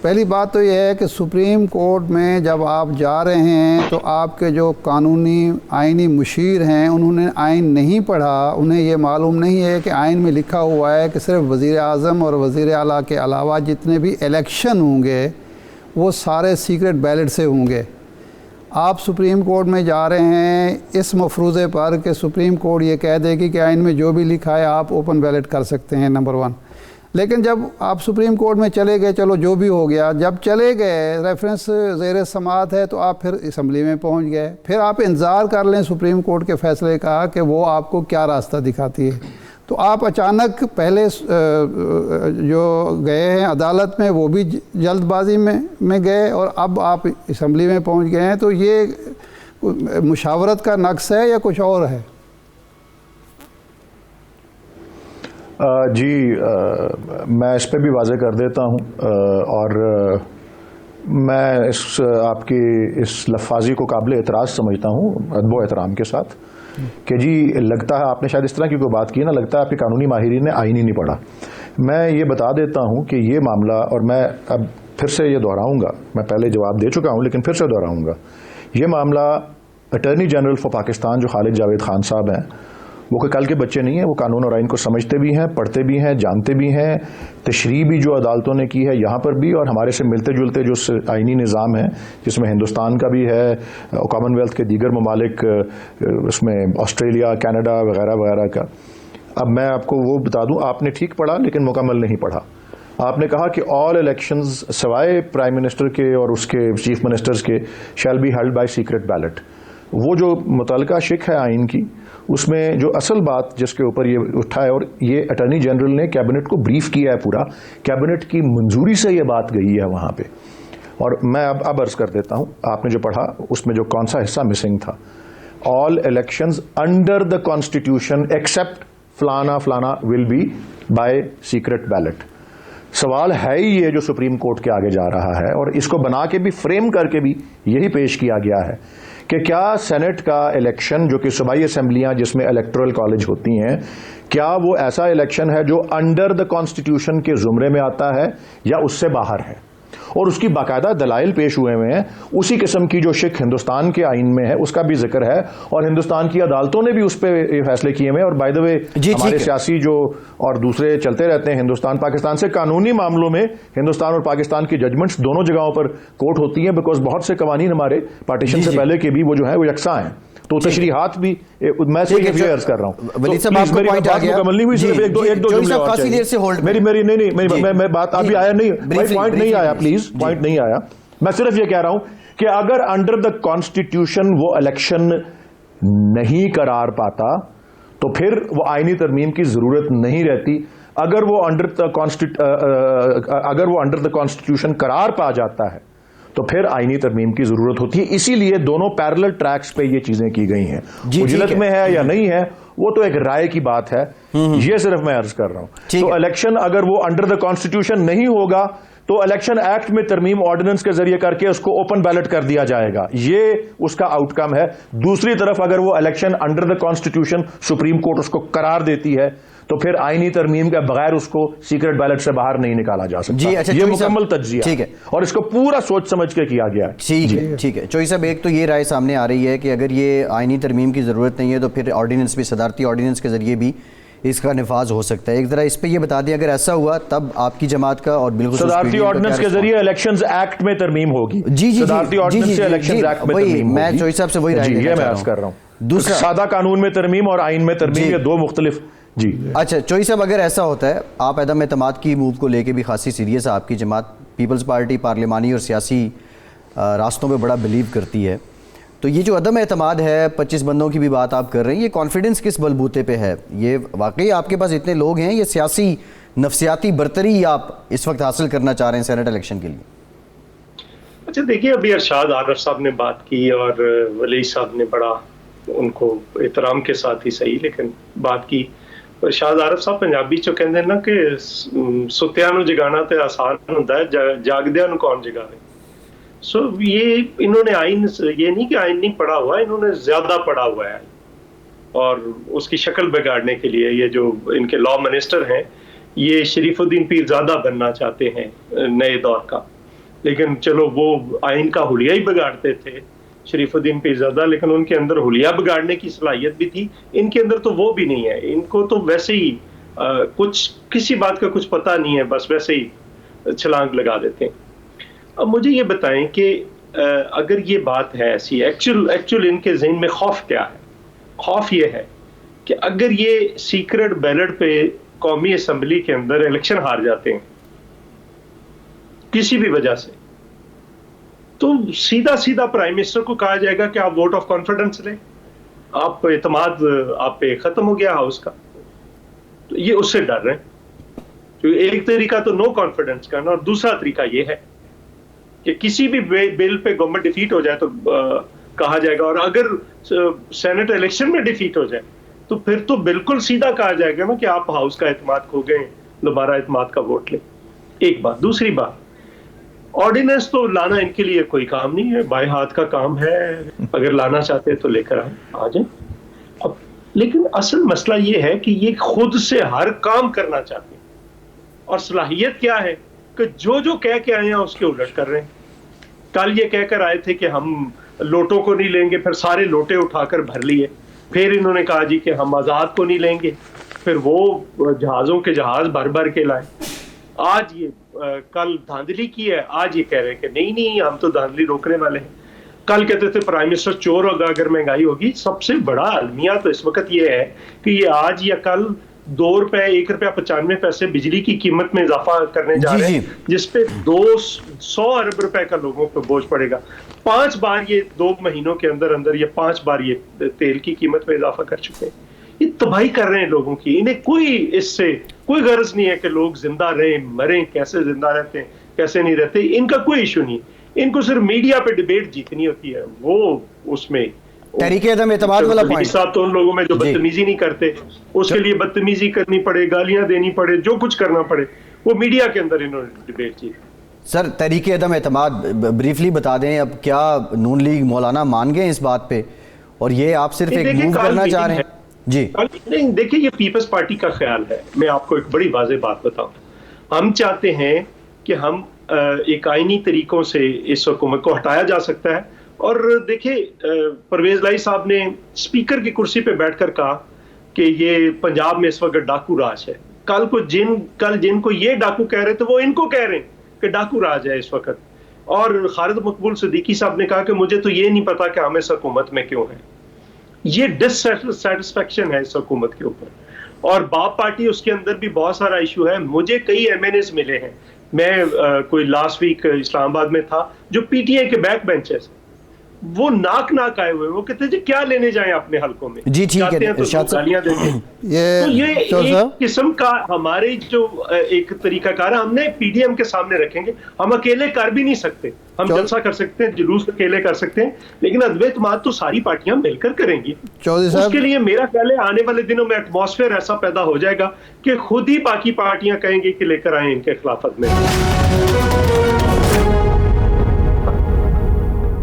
پہلی بات تو یہ ہے کہ سپریم کورٹ میں جب آپ جا رہے ہیں تو آپ کے جو قانونی آئینی مشیر ہیں انہوں نے آئین نہیں پڑھا، انہیں یہ معلوم نہیں ہے کہ آئین میں لکھا ہوا ہے کہ صرف وزیر اعظم اور وزیر اعلیٰ کے علاوہ جتنے بھی الیکشن ہوں گے وہ سارے سیکرٹ بیلٹ سے ہوں گے۔ آپ سپریم کورٹ میں جا رہے ہیں اس مفروضے پر کہ سپریم کورٹ یہ کہہ دے گی کہ آئین میں جو بھی لکھا ہے آپ اوپن بیلٹ کر سکتے ہیں، نمبر 1۔ لیکن جب آپ سپریم کورٹ میں چلے گئے، چلو جو بھی ہو گیا، جب چلے گئے ریفرنس زیر سماعت ہے تو آپ پھر اسمبلی میں پہنچ گئے، پھر آپ انتظار کر لیں سپریم کورٹ کے فیصلے کا کہ وہ آپ کو کیا راستہ دکھاتی ہے۔ تو آپ اچانک پہلے جو گئے ہیں عدالت میں وہ بھی جلد بازی میں گئے، اور اب آپ اسمبلی میں پہنچ گئے ہیں، تو یہ مشاورت کا نقص ہے یا کچھ اور ہے؟ جی میں اس پہ بھی واضح کر دیتا ہوں، اور میں آپ کی اس لفاظی کو قابل اعتراض سمجھتا ہوں ادب و احترام کے ساتھ، کہ جی لگتا ہے آپ نے شاید اس طرح کی کوئی بات کی نا، لگتا ہے آپ کے قانونی ماہرین نے آئین ہی نہیں پڑھا۔ میں یہ بتا دیتا ہوں کہ یہ معاملہ، اور میں اب پھر سے یہ دہراؤں گا، میں پہلے جواب دے چکا ہوں لیکن پھر سے دہراؤں گا، یہ معاملہ اٹارنی جنرل فار پاکستان جو خالد جاوید خان صاحب ہیں، وہ کوئی کل کے بچے نہیں ہیں، وہ قانون اور آئین کو سمجھتے بھی ہیں، پڑھتے بھی ہیں، جانتے بھی ہیں، تشریح بھی جو عدالتوں نے کی ہے یہاں پر بھی، اور ہمارے سے ملتے جلتے جو آئینی نظام ہے جس میں ہندوستان کا بھی ہے، کامن ویلتھ کے دیگر ممالک، اس میں آسٹریلیا، کینیڈا وغیرہ وغیرہ کا۔ اب میں آپ کو وہ بتا دوں، آپ نے ٹھیک پڑھا لیکن مکمل نہیں پڑھا۔ آپ نے کہا کہ آل الیکشنز سوائے پرائم منسٹر کے اور اس کے چیف منسٹرز کے shall be held by secret ballot. وہ جو متعلقہ شق ہے آئین کی، اس میں جو اصل بات جس کے اوپر یہ اٹھا ہے، اور یہ اٹارنی جنرل نے کیبنٹ کو بریف کیا ہے، پورا کیبنٹ کی منظوری سے یہ بات گئی ہے وہاں پہ، اور میں اب عرض کر دیتا ہوں، آپ نے جو پڑھا اس میں جو کون سا حصہ مسنگ تھا، all elections under the constitution except فلانا فلانا will be by secret ballot. سوال ہے ہی یہ جو سپریم کورٹ کے آگے جا رہا ہے، اور اس کو بنا کے بھی فریم کر کے بھی یہی پیش کیا گیا ہے کہ کیا سینٹ کا الیکشن، جو کہ صوبائی اسمبلیاں جس میں الیکٹورل کالج ہوتی ہیں، کیا وہ ایسا الیکشن ہے جو انڈر دا کانسٹیٹیوشن کے زمرے میں آتا ہے یا اس سے باہر ہے، اور اس کی باقاعدہ دلائل پیش ہوئے ہیں۔ اسی قسم کی جو شق ہندوستان کے آئین میں ہے اس کا بھی ذکر ہے، اور ہندوستان کی عدالتوں نے بھی اس پہ یہ فیصلے کیے ہیں۔ اور بائی دا وے ہمارے سیاسی جو اور دوسرے چلتے رہتے ہیں ہندوستان پاکستان سے، قانونی معاملوں میں ہندوستان اور پاکستان کی ججمنٹس دونوں جگہوں پر کوٹ ہوتی ہیں، بیکاز بہت سے قوانین ہمارے پارٹیشن سے پہلے کے بھی وہ جو ہیں وہ یکساں ہیں، تو تشریحات بھی میں سے یہ عرض کر رہا ہوں۔ ولی صاحب آپ کو پوائنٹ آ گیا، مکمل نہیں ہوئی، صرف ایک دو جملے اور چاہیے میری نہیں، میں بات ابھی آیا نہیں، پوائنٹ نہیں آیا، پلیز پوائنٹ نہیں آیا۔ میں صرف یہ کہہ رہا ہوں کہ اگر انڈر دا کانسٹیٹیوشن وہ الیکشن نہیں قرار پاتا تو پھر وہ آئینی ترمیم کی ضرورت نہیں رہتی۔ اگر وہ انڈر دا کانسٹیٹیوشن قرار پا جاتا ہے تو پھر آئینی ترمیم کی ضرورت ہوتی ہے۔ اسی لیے دونوں پیرلل ٹریکس پہ یہ چیزیں کی گئی ہیں۔ اجلت میں ہے یا نہیں ہے وہ تو ایک رائے کی بات ہے، یہ صرف میں عرض کر رہا ہوں۔ تو الیکشن اگر وہ انڈر دا کانسٹیٹیوشن نہیں ہوگا تو الیکشن ایکٹ میں ترمیم آرڈیننس کے ذریعے کر کے اس کو اوپن بیلٹ کر دیا جائے گا، یہ اس کا آؤٹ کم ہے۔ دوسری طرف اگر وہ election under the constitution supreme court اس کو قرار دیتی ہے تو پھر آئینی ترمیم کے بغیر اس کو سیکرٹ بیلٹ سے باہر نہیں نکالا جا سکتا۔ یہ مکمل تجزیہ ہے اور اس کو پورا سوچ سمجھ کے کیا گیا ہے۔ ٹھیک ہے چوئی صاحب، ایک تو یہ رائے سامنے آ رہی ہے کہ اگر یہ آئینی ترمیم کی ضرورت نہیں ہے تو پھر آرڈیننس بھی، صدارتی آرڈیننس کے ذریعے بھی اس کا نفاذ ہو سکتا ہے۔ ایک ذرا اس پہ یہ بتا دیں اگر ایسا ہوا تب آپ کی جماعت کا اور بالکل صدارتی آرڈیننس کے ذریعے الیکشنز ایکٹ میں ترمیم ہوگی۔ صدارتی آرڈیننس سے الیکشنز ایکٹ میں ترمیم ہوگی۔ میں چوئی صاحب سے وہی رائے یہ میں عرض کر رہا ہوں، دوسرا سادہ قانون میں ترمیم اور آئین میں ترمیم، یہ دو مختلف۔ جی اچھا چوئی صاحب، اگر ایسا ہوتا ہے، آپ عدم اعتماد کی موو کو لے کے بھی خاصی سیریس ہے، آپ کی جماعت پیپلز پارٹی پارلیمانی اور سیاسی راستوں پہ بڑا بلیو کرتی ہے، تو یہ جو عدم اعتماد ہے، 25 بندوں کی بھی بات آپ کر رہے ہیں، یہ کانفیڈنس کس بلبوتے پہ ہے؟ یہ واقعی آپ کے پاس اتنے لوگ ہیں، یہ سیاسی نفسیاتی برتری آپ اس وقت حاصل کرنا چاہ رہے ہیں سینٹ الیکشن کے لیے؟ اچھا دیکھیے، ابھی ارشاد عارف صاحب نے بات کی اور ولی صاحب نے بڑا ان کو احترام کے ساتھ ہی صحیح لیکن بات کی۔ ارشاد عارف صاحب پنجابی چ کہندے نا کہ ستیاں نو جگانا تے آسان ہوندا ہے، جاگدیاں نو کون جگاوے۔ یہ انہوں نے آئین، یہ نہیں کہ آئین نہیں پڑھا ہوا، انہوں نے زیادہ پڑھا ہوا ہے، اور اس کی شکل بگاڑنے کے لیے یہ جو ان کے لا منسٹر ہیں، یہ شریف الدین پیرزادہ بننا چاہتے ہیں نئے دور کا۔ لیکن چلو وہ آئین کا حلیہ ہی بگاڑتے تھے شریف الدین پیرزادہ, لیکن ان کے اندر حلیہ بگاڑنے کی صلاحیت بھی تھی, ان کے اندر تو وہ بھی نہیں ہے. ان کو تو ویسے ہی کچھ کسی بات کا کچھ پتہ نہیں ہے, بس ویسے ہی چھلانگ لگا دیتے ہیں. اب مجھے یہ بتائیں کہ اگر یہ بات ہے ایسی, ایکچوئل ان کے ذہن میں خوف کیا ہے؟ خوف یہ ہے کہ اگر یہ سیکرٹ بیلٹ پہ قومی اسمبلی کے اندر الیکشن ہار جاتے ہیں کسی بھی وجہ سے, تو سیدھا پرائم منسٹر کو کہا جائے گا کہ آپ ووٹ آف کانفیڈنس لیں, آپ اعتماد آپ پہ ختم ہو گیا ہاؤس کا. تو یہ اس سے ڈر رہے ہیں. تو ایک طریقہ تو نو کانفیڈنس کرنا, اور دوسرا طریقہ یہ ہے کہ کسی بھی بل پہ گورنمنٹ ڈیفیٹ ہو جائے تو کہا جائے گا, اور اگر سینٹ الیکشن میں ڈیفیٹ ہو جائے تو پھر تو بالکل سیدھا کہا جائے گا نا کہ آپ ہاؤس کا اعتماد کھو گئے, دوبارہ اعتماد کا ووٹ لیں. ایک بات. دوسری بات, آرڈیننس تو لانا ان کے لیے کوئی کام نہیں ہے, بائیں ہاتھ کا کام ہے, اگر لانا چاہتے ہیں تو لے کر آ جائیں. اب لیکن اصل مسئلہ یہ ہے کہ یہ خود سے ہر کام کرنا چاہتے ہیں, اور صلاحیت کیا ہے کہ جو کہہ کے آئے ہیں اس کے الٹ کر رہے ہیں. کل یہ کہہ کر آئے تھے کہ ہم لوٹوں کو نہیں لیں گے, پھر سارے لوٹے اٹھا کر بھر لیے. پھر انہوں نے کہا جی کہ ہم آزاد کو نہیں لیں گے, پھر وہ جہازوں کے جہاز بھر کے لائے. آج یہ کل دھاندلی کی ہے, آج یہ کہہ رہے ہیں کہ نہیں ہم تو دھاندلی روکنے والے ہیں. کل کہتے تھے پرائم منسٹر چور ہوگا اگر مہنگائی ہوگی. سب سے بڑا المیہ تو اس وقت یہ ہے کہ یہ آج یا کل ₹1.95 بجلی کی قیمت میں اضافہ کرنے جا رہے ہیں, جس پہ 200 ارب روپے کا لوگوں پہ بوجھ پڑے گا. 5 بار یہ 2 مہینوں کے اندر یہ 5 بار یہ تیل کی قیمت میں اضافہ کر چکے ہیں. یہ تباہی کر رہے ہیں لوگوں کی. انہیں کوئی اس سے کوئی غرض نہیں ہے کہ لوگ زندہ رہیں مریں, کیسے زندہ رہتے ہیں کیسے نہیں رہتے, ان کا کوئی ایشو نہیں. ان کو صرف میڈیا پہ ڈیبیٹ جیتنی ہوتی ہے. وہ اس میں تحریک عدم اعتماد والا پوائنٹ صاحب تو ان لوگوں میں جو بدتمیزی نہیں کرتے, اس کے لیے بدتمیزی کرنی پڑے, گالیاں دینی پڑے, جو کچھ کرنا پڑے, وہ میڈیا کے اندر انہوں نے ڈیبیٹ جیتی. سر تحریک عدم اعتماد بریفلی بتا دیں, اب کیا نون لیگ مولانا مان گئے اس بات پہ, اور یہ آپ صرف ایک موو کرنا چاہ رہے ہیں؟ جی نہیں, دیکھیں یہ پیپلز پارٹی کا خیال ہے. میں آپ کو ایک بڑی واضح بات بتاؤں. ہم چاہتے ہیں کہ ہم ایک آئینی طریقوں سے اس حکومت کو ہٹایا جا سکتا ہے. اور دیکھیں پرویز لائی صاحب نے اسپیکر کی کرسی پہ بیٹھ کر کہا کہ یہ پنجاب میں اس وقت ڈاکو راج ہے. کل جن کو یہ ڈاکو کہہ رہے تھے وہ ان کو کہہ رہے ہیں کہ ڈاکو راج ہے اس وقت. اور خالد مقبول صدیقی صاحب نے کہا کہ مجھے تو یہ نہیں پتا کہ ہم اس حکومت میں کیوں ہیں. یہ ڈس سیٹسفیکشن ہے اس حکومت کے اوپر. اور باپ پارٹی اس کے اندر بھی بہت سارا ایشو ہے. مجھے کئی ایم این ایز ملے ہیں, میں کوئی لاسٹ ویک اسلام آباد میں تھا, جو پی ٹی آئی کے بیک بینچرز, وہ ناک آئے ہوئے, وہ کہتے ہیں جی کیا لینے جائیں اپنے حلقوں میں, جی ٹھیک ہے گالیاں دیتے ہیں. یہ ایک قسم کا ہمارے جو ایک طریقہ کار ہے, ہم نے پی ڈی ایم کے سامنے رکھیں گے. ہم اکیلے کر بھی نہیں سکتے, ہم جلسہ کر سکتے ہیں, جلوس اکیلے کر سکتے ہیں, لیکن عدم اعتماد تو ساری پارٹیاں مل کر کریں گی. اس کے لیے میرا خیال ہے آنے والے دنوں میں ایٹماسفیئر ایسا پیدا ہو جائے گا کہ خود ہی باقی پارٹیاں کہیں گی کہ لے کر آئیں ان کے خلافت میں.